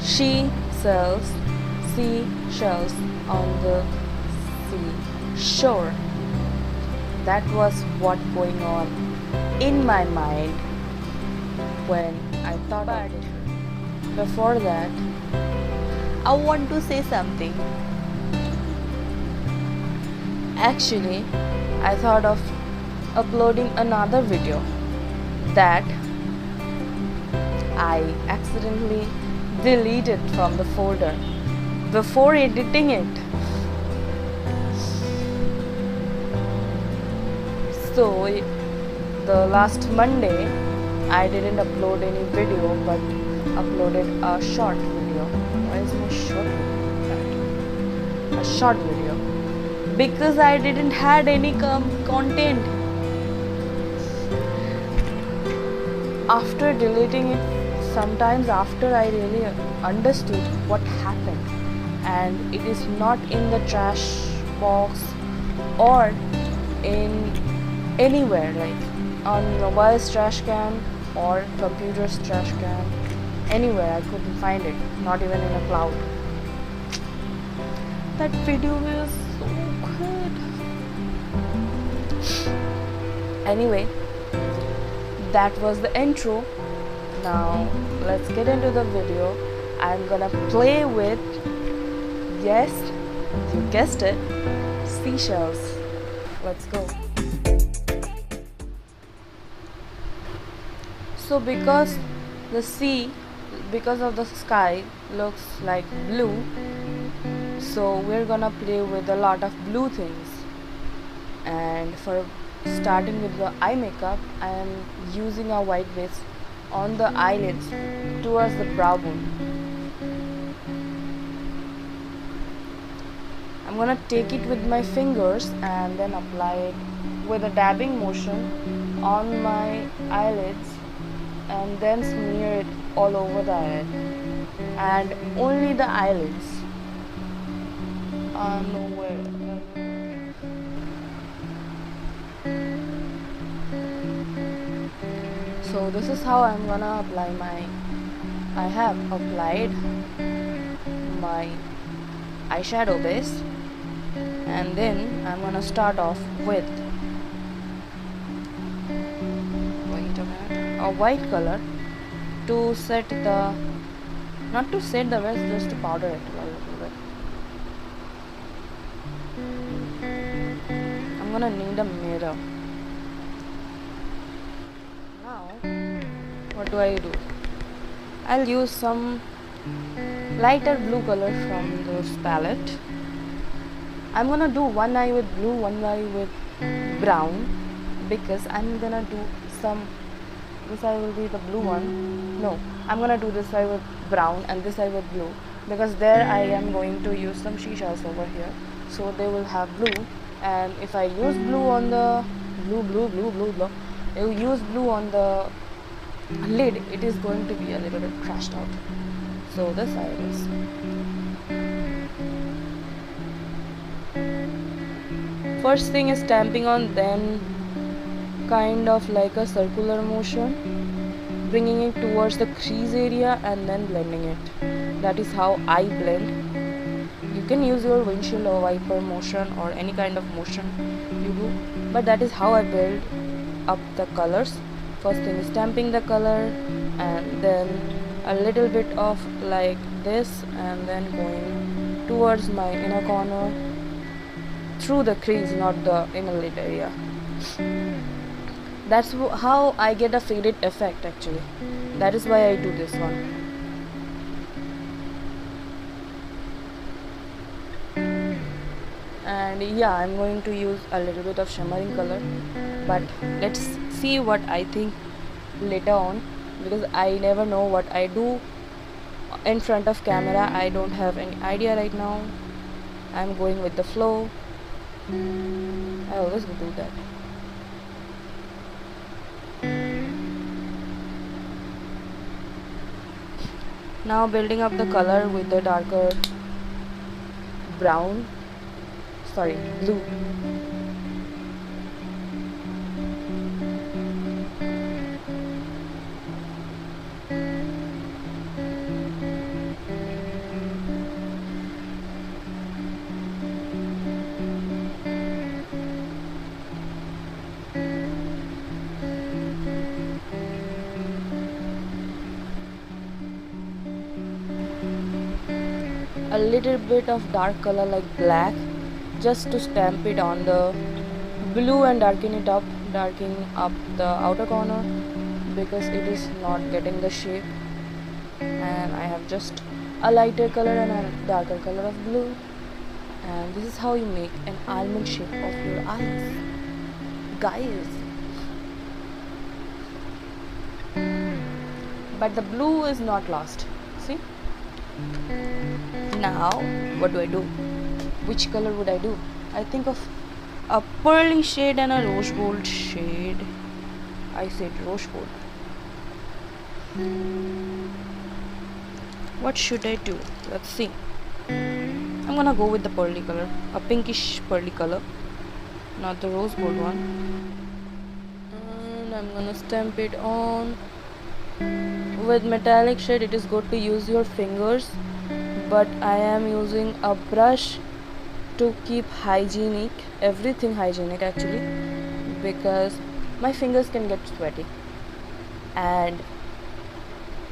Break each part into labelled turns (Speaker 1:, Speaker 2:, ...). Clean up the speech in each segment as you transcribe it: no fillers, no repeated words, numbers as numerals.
Speaker 1: She sells seashells on the seashore. That was what going on in my mind when I thought of it. Before that, I want to say something. Actually, I thought of uploading another video that I accidentally deleted from the folder before editing it. So the last Monday I didn't upload any video but uploaded a short video. Why is my short video? A short video because I didn't had any content. After deleting it, sometimes after I really understood what happened, and it is not in the trash box or in anywhere, like on mobile's trash can or computer's trash can, anywhere I couldn't find it, not even in a cloud. That video was so good. Anyway, that was the intro. Now let's get into the video. I'm gonna play with, yes, you guessed it, seashells. Let's go. So because the sea, because of the sky looks like blue, so we're gonna play with a lot of blue things. And for starting with the eye makeup, I am using a white base on the eyelids towards the brow bone. I'm gonna take it with my fingers and then apply it with a dabbing motion on my eyelids and then smear it all over the eyelid, and only the eyelids. Nowhere. So this is how I'm gonna apply I have applied my eyeshadow base, and then I'm gonna start off with a white color to set the, not to set the base, just to powder it a little bit. I'm gonna need a mirror. Now what do? I'll use some lighter blue color from this palette. I'm gonna do one eye with blue, one eye with brown, because I'm gonna do some, this eye will be the blue one. No, I'm gonna do this eye with brown and this eye with blue, because there I am going to use some seashells over here, so they will have blue. And if I use blue on the use blue on the lid, it is going to be a little bit crashed out. So this eye is. First thing is stamping on, then kind of like a circular motion, bringing it towards the crease area and then blending it. That is how I blend. You can use your windshield or wiper motion or any kind of motion you do, but that is how I build up the colors. First thing is stamping the color, and then a little bit of like this, and then going towards my inner corner through the crease, not the inner lid area. That's how I get a faded effect actually. That is why I do this one. And yeah, I'm going to use a little bit of shimmering color, but let's see what I think later on, because I never know what I do in front of camera. I don't have any idea right now. I'm going with the flow. I always do that. Now building up the color with the darker blue. a little bit of dark color like black, just to stamp it on the blue and darken up the outer corner, because it is not getting the shape. And I have just a lighter color and a darker color of blue, and this is how you make an almond shape of your eyes, guys. But the blue is not lost, see. Now what do I do? Which color would I do? I think of a pearly shade and a rose gold shade. I said rose gold. What should I do? Let's see. I'm gonna go with the pearly color, a pinkish pearly color, not the rose gold one. And I'm gonna stamp it on. With metallic shade it is good to use your fingers, but I am using a brush to keep hygienic, everything hygienic actually, because my fingers can get sweaty. And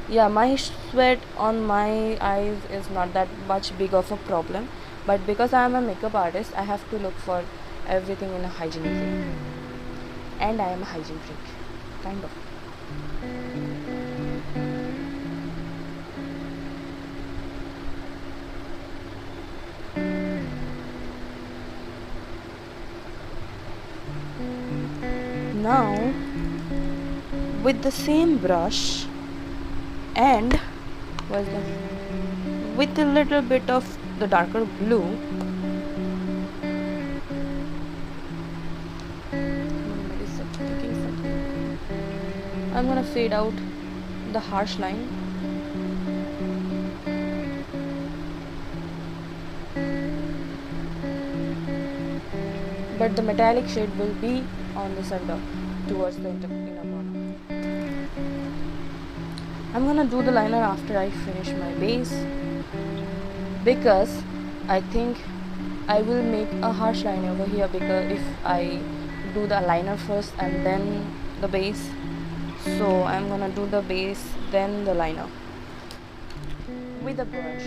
Speaker 1: yeah, my sweat on my eyes is not that much big of a problem, but because I am a makeup artist, I have to look for everything in a hygienic way, and I am a hygiene freak, kind of. Now with the same brush and with a little bit of the darker blue, I'm gonna fade out the harsh line. But the metallic shade will be on the center towards the inner corner. I'm gonna do the liner after I finish my base, because I think I will make a harsh line over here, because if I do the liner first and then the base, so I'm gonna do the base then the liner with a brush.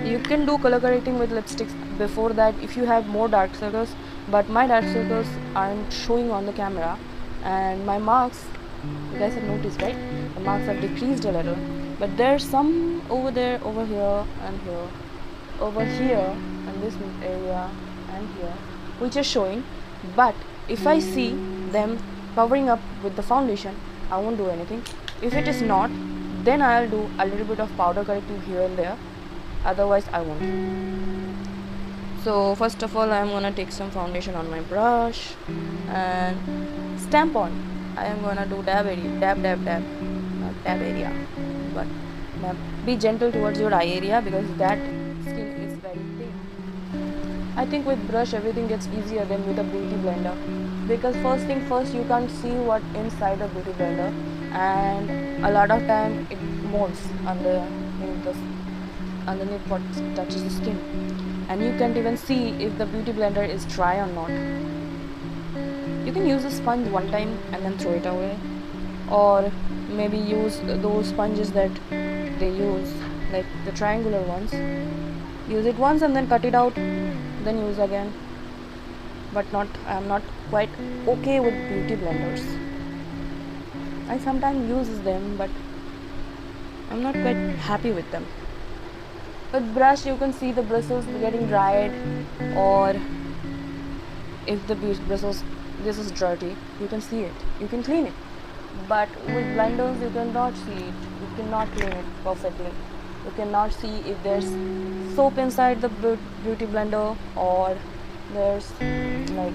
Speaker 1: You can do color correcting with lipsticks before that if you have more dark circles, but my dark circles aren't showing on the camera, and my marks, you guys have noticed, right? The marks have decreased a little, but there's some over there, over here and here, over here and this area and here, which is showing. But if I see them covering up with the foundation, I won't do anything. If it is not, then I'll do a little bit of powder correcting here and there, otherwise I won't. So first of all, I'm gonna take some foundation on my brush and stamp on. I am gonna do dab area, dab, not dab area, but dab. Be gentle towards your eye area, because that skin is very thin. I think with brush everything gets easier than with a beauty blender, because first thing first, you can't see what inside a beauty blender, and a lot of time it molds underneath what touches the skin, and you can't even see if the beauty blender is dry or not. You can use a sponge one time and then throw it away, or maybe use those sponges that they use, like the triangular ones. Use it once and then cut it out, then use again. But I'm not quite okay with beauty blenders. I sometimes use them, but I'm not quite happy with them. With brush you can see the bristles getting dried, or if the bristles, this is dirty, you can see it, you can clean it. But with blenders you cannot see it, you cannot clean it perfectly. You cannot see if there's soap inside the beauty blender, or there's like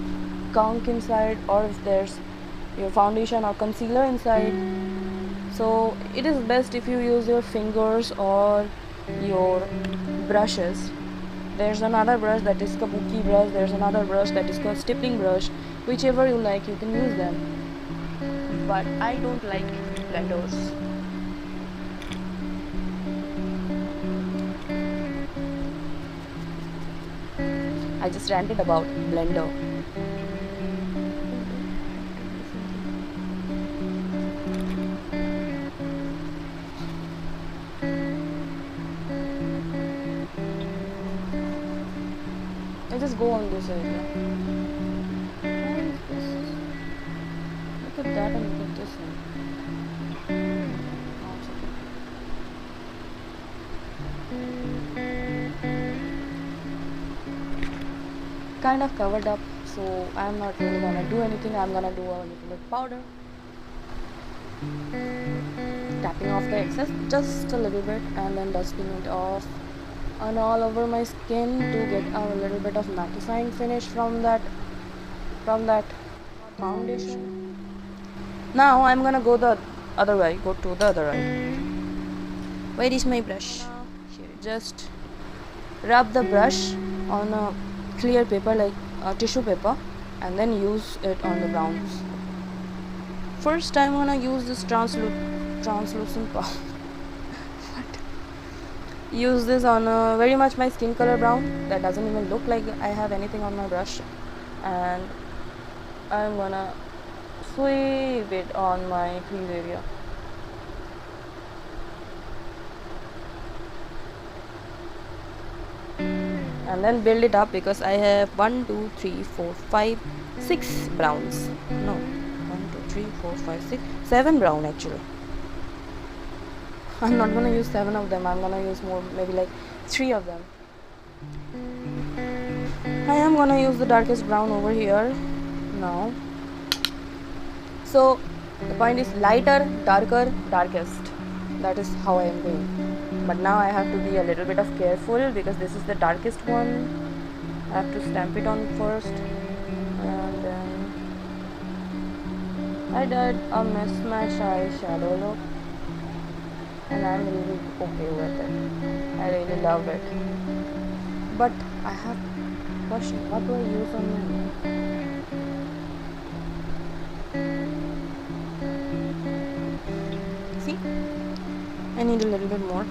Speaker 1: gunk inside, or if there's your foundation or concealer inside. So it is best if you use your fingers or your brushes. There's another brush that is kabuki brush, there's another brush that is called stippling brush. Whichever you like, you can use them, but I don't like blenders. I just ranted about blender. just go on this area. Why is this? Look at that and look at this one. Oh, it's okay. Kind of covered up, so I'm not really gonna do anything. I'm gonna do a little bit powder, tapping off the excess just a little bit and then dusting it off and all over my skin to get a little bit of mattifying finish from that foundation. Now I'm gonna go the other way, go to the other eye. Where is my brush? Here, just rub the brush on a clear paper like tissue paper and then use it on the browns. First I'm gonna use this translucent powder. Use this on very much my skin color brown that doesn't even look like I have anything on my brush, and I'm gonna sweep it on my crease area. And then build it up because I have 1, 2, 3, 4, 5, 6 browns. No, 1, 2, 3, 4, 5, 6, 7 brown actually. I'm not gonna use 7 of them, I'm gonna use more, maybe like 3 of them. I am gonna use the darkest brown over here now. So the point is lighter, darker, darkest. That is how I am doing. But now I have to be a little bit of careful because this is the darkest one. I have to stamp it on first. And then I did a mismatch eyeshadow look, and I'm really okay with it. I really love it. But I have a question. What do I use on my nail? See? I need a little bit more.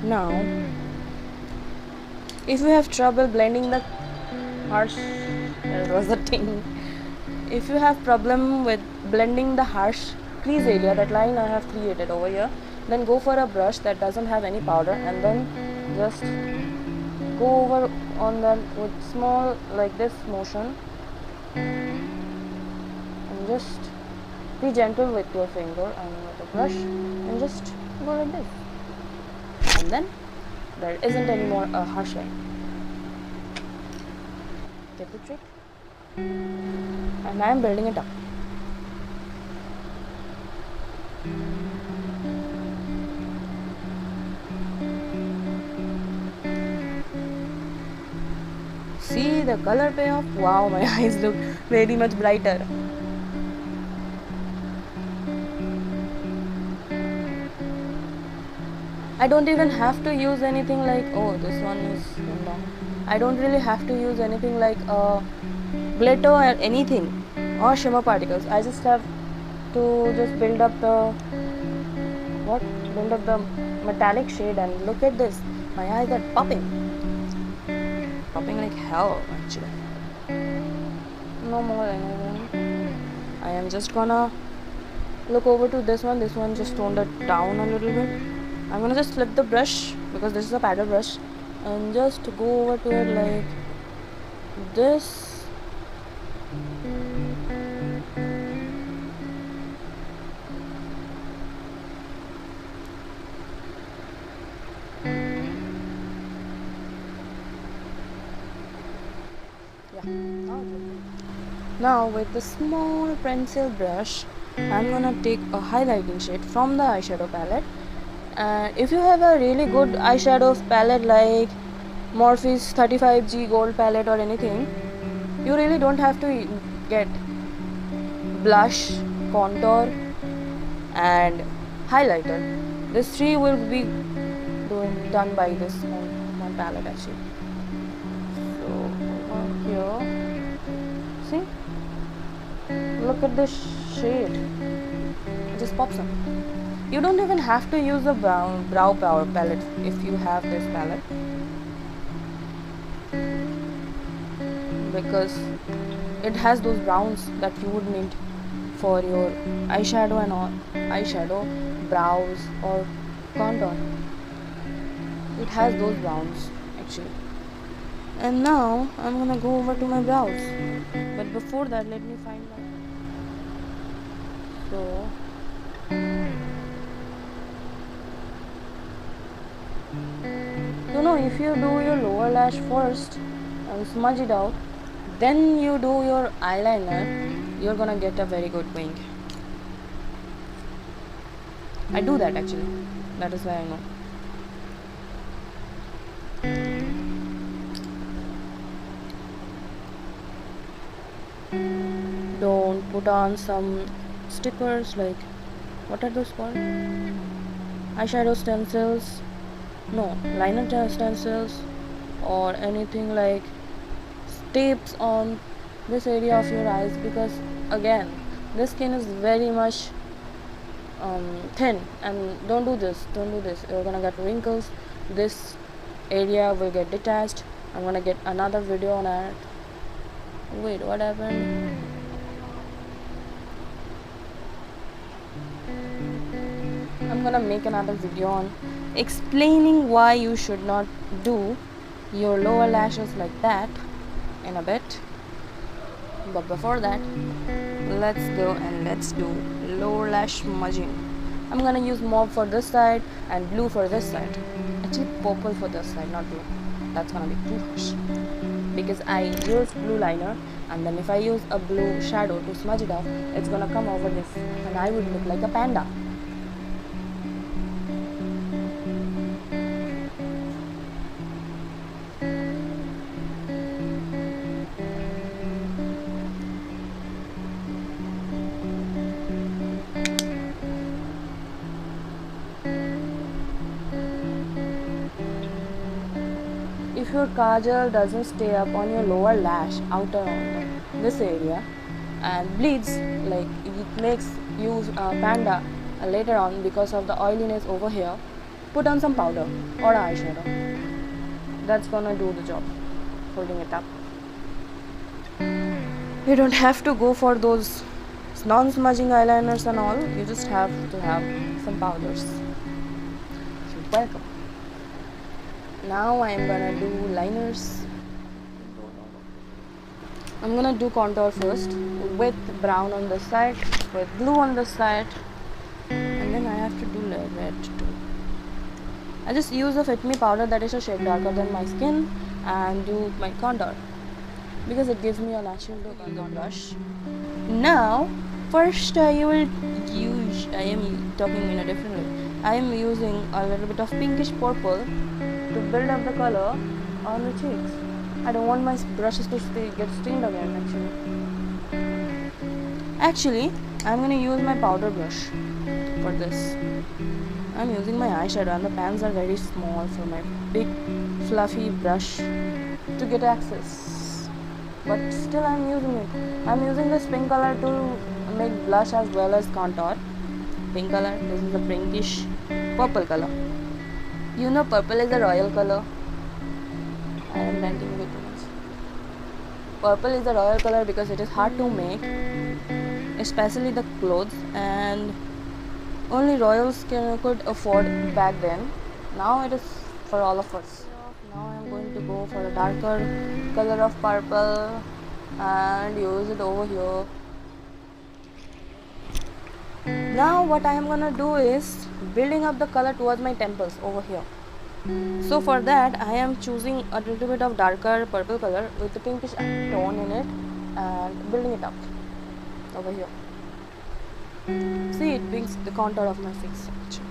Speaker 1: Now, if you have trouble blending the harsh, there was a thing. If you have problem with blending the harsh crease area, that line I have created over here, then go for a brush that doesn't have any powder and then just go over on them with small like this motion and just be gentle with your finger and with the brush and just go like this, and then there isn't any more harsh line. Get the trick? And I am building it up. See the color payoff? Wow, my eyes look very much brighter. I don't even have to use anything like, oh, this one is long. I don't really have to use anything like glitter or anything or shimmer particles. I just have to just build up the metallic shade, and look at this. My eyes are popping like hell actually. No more anything. I am just gonna look over to this one. This one just toned it down a little bit. I'm gonna just flip the brush because this is a paddle brush and just go over to it like this. Now with the small pencil brush, I'm gonna take a highlighting shade from the eyeshadow palette. And if you have a really good eyeshadow palette like Morphe's 35G gold palette or anything, you really don't have to get blush, contour and highlighter. These three will be done by this one palette actually. So over here, see, look at this shade, it just pops up. You don't even have to use a brow power palette if you have this palette, because it has those browns that you would need for your eyeshadow and all, eyeshadow, brows or contour. It has those browns actually. And now I'm gonna go over to my brows. But before that, let me find my. So if you do your lower lash first and smudge it out, then you do your eyeliner, you're gonna get a very good wing. I do that actually. That is why I know. Don't put on some stickers like, what are those called? Eyeshadow stencils. No, liner stencils or anything like tapes on this area of your eyes, because again, this skin is very much thin, and don't do this. You're gonna get wrinkles. This area will get detached. I'm gonna get another video on that. Wait, what happened? I'm gonna make another video on explaining why you should not do your lower lashes like that in a bit. But before that, let's go and let's do lower lash smudging. I'm gonna use mauve for this side and blue for this side. Actually purple for this side, not blue. That's gonna be too harsh, because I use blue liner, and then if I use a blue shadow to smudge it off, it's gonna come over this and I would look like a panda. If your kajal doesn't stay up on your lower lash, outer on this area, and bleeds, like it makes you panda later on because of the oiliness over here, put on some powder or eyeshadow. That's gonna do the job, holding it up. You don't have to go for those non-smudging eyeliners and all. You just have to have some powders. You're welcome. Now I am gonna do liners. I'm gonna do contour first with brown on this side, with blue on this side, and then I have to do red too. I just use a Fit Me powder that is a shade darker than my skin and do my contour because it gives me a natural look on the brush. Now, first I am talking in a different way. I am using a little bit of pinkish purple to build up the color on the cheeks. I don't want my brushes to get stained again actually. I'm gonna use my powder brush for this. I'm using my eyeshadow and the pans are very small for my big fluffy brush to get access. But still I'm using it. I'm using this pink color to make blush as well as contour. Pink color, this is a pinkish purple color. You know purple is a royal color. I am ranting way too much. Purple is a royal color because it is hard to make, especially the clothes, and only royals could afford back then. Now it is for all of us. Now I am going to go for a darker color of purple and use it over here. Now what I am gonna do is building up the color towards my temples over here. So for that I am choosing a little bit of darker purple color with the pinkish tone in it and building it up over here. See, it brings the contour of my face actually.